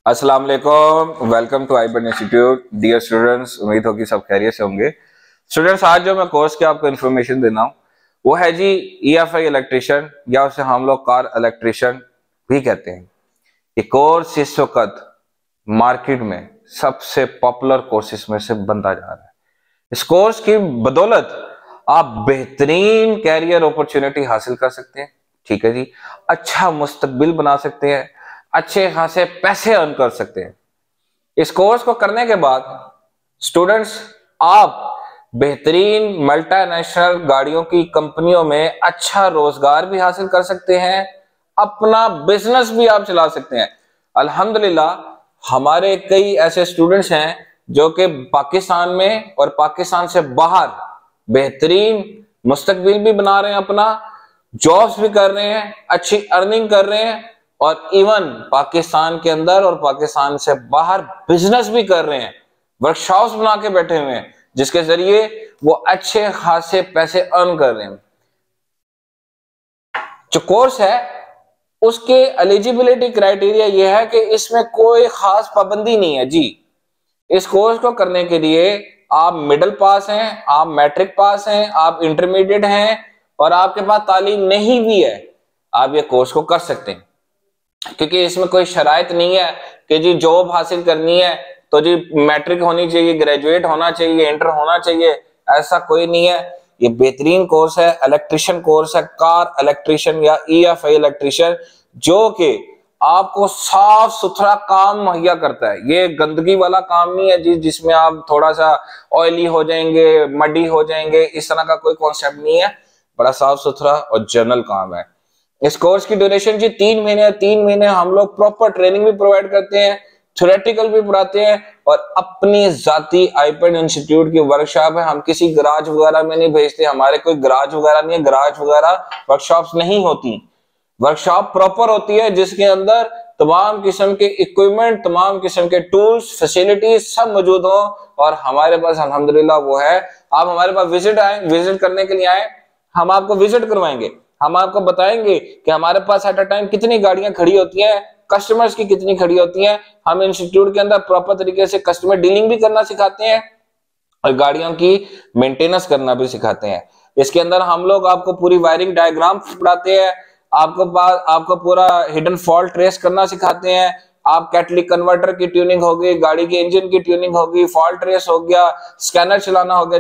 अस्सलाम वालेकुम, welcome to आईबन इंस्टीट्यूट। डियर स्टूडेंट्स, उम्मीद हो कि सब खैरियत से होंगे। स्टूडेंट्स, आज जो मैं कोर्स की आपको इन्फॉर्मेशन देना हूँ वो है जी ईएफआई इलेक्ट्रिशियन, या उसे हम लोग कार इलेक्ट्रिशियन भी कहते हैं। ये कोर्स इस वक्त मार्केट में सबसे पॉपुलर कोर्सेज में से बनता जा रहा है। इस कोर्स की बदौलत आप बेहतरीन कैरियर अपॉर्चुनिटी हासिल कर सकते हैं। ठीक है जी, अच्छा मुस्तकबिल बना सकते हैं, अच्छे खासे पैसे अर्न कर सकते हैं। इस कोर्स को करने के बाद स्टूडेंट्स आप बेहतरीन मल्टीनेशनल गाड़ियों की कंपनियों में अच्छा रोजगार भी हासिल कर सकते हैं, अपना बिजनेस भी आप चला सकते हैं। अल्हम्दुलिल्लाह हमारे कई ऐसे स्टूडेंट्स हैं जो कि पाकिस्तान में और पाकिस्तान से बाहर बेहतरीन मुस्तकबिल भी बना रहे हैं, अपना जॉब्स भी कर रहे हैं, अच्छी अर्निंग कर रहे हैं, और इवन पाकिस्तान के अंदर और पाकिस्तान से बाहर बिजनेस भी कर रहे हैं। वर्कशॉप्स बना के बैठे हुए हैं जिसके जरिए वो अच्छे खासे पैसे अर्न कर रहे हैं। जो कोर्स है उसके एलिजिबिलिटी क्राइटेरिया ये है कि इसमें कोई खास पाबंदी नहीं है जी। इस कोर्स को करने के लिए आप मिडिल पास हैं, आप मैट्रिक पास हैं, आप इंटरमीडिएट हैं और आपके पास तालीम नहीं भी है, आप ये कोर्स को कर सकते हैं। क्योंकि इसमें कोई शराइत नहीं है कि जी जॉब हासिल करनी है तो जी मैट्रिक होनी चाहिए, ग्रेजुएट होना चाहिए, इंटर होना चाहिए, ऐसा कोई नहीं है। ये बेहतरीन कोर्स है, इलेक्ट्रिशियन कोर्स है, कार इलेक्ट्रिशियन या ईएफआई इलेक्ट्रिशियन, जो कि आपको साफ सुथरा काम मुहैया करता है। ये गंदगी वाला काम नहीं है जी जिसमें आप थोड़ा सा ऑयली हो जाएंगे, मडी हो जाएंगे, इस तरह का कोई कॉन्सेप्ट नहीं है। बड़ा साफ सुथरा और जनरल काम है। इस कोर्स की ड्यूरेशन जी 3 महीने है। 3 महीने हम लोग प्रॉपर ट्रेनिंग भी प्रोवाइड करते हैं, थ्योरेटिकल भी पढ़ाते हैं, और अपनी जाती आईपेड इंस्टीट्यूट की वर्कशॉप है। हम किसी गराज वगैरह में नहीं भेजते, हमारे कोई गराज वगैरह नहीं है, गराज वगैरह वर्कशॉप्स नहीं होती। वर्कशॉप प्रॉपर होती है जिसके अंदर तमाम किस्म के इक्विपमेंट, तमाम किस्म के टूल्स, फैसिलिटीज सब मौजूद हो, और हमारे पास अल्हम्दुलिल्लाह वो है। आप हमारे पास विजिट करने के लिए आए, हम आपको विजिट करवाएंगे, हम आपको बताएंगे कि हमारे पास एट अ टाइम कितनी गाड़ियां खड़ी होती हैं, कस्टमर्स की कितनी खड़ी होती हैं। हम इंस्टीट्यूट के अंदर प्रॉपर तरीके से कस्टमर डीलिंग भी करना सिखाते हैं और गाड़ियों की मेंटेनेंस करना भी सिखाते हैं। इसके अंदर हम लोग आपको पूरी वायरिंग डायग्राम पढ़ाते हैं, आपको पूरा हिडन फॉल्ट ट्रेस करना सिखाते हैं। आप कैटलिक कन्वर्टर की ट्यूनिंग होगी, गाड़ी के इंजन की ट्यूनिंग होगी, फॉल्ट ट्रेस हो गया, स्कैनर चलाना हो गया।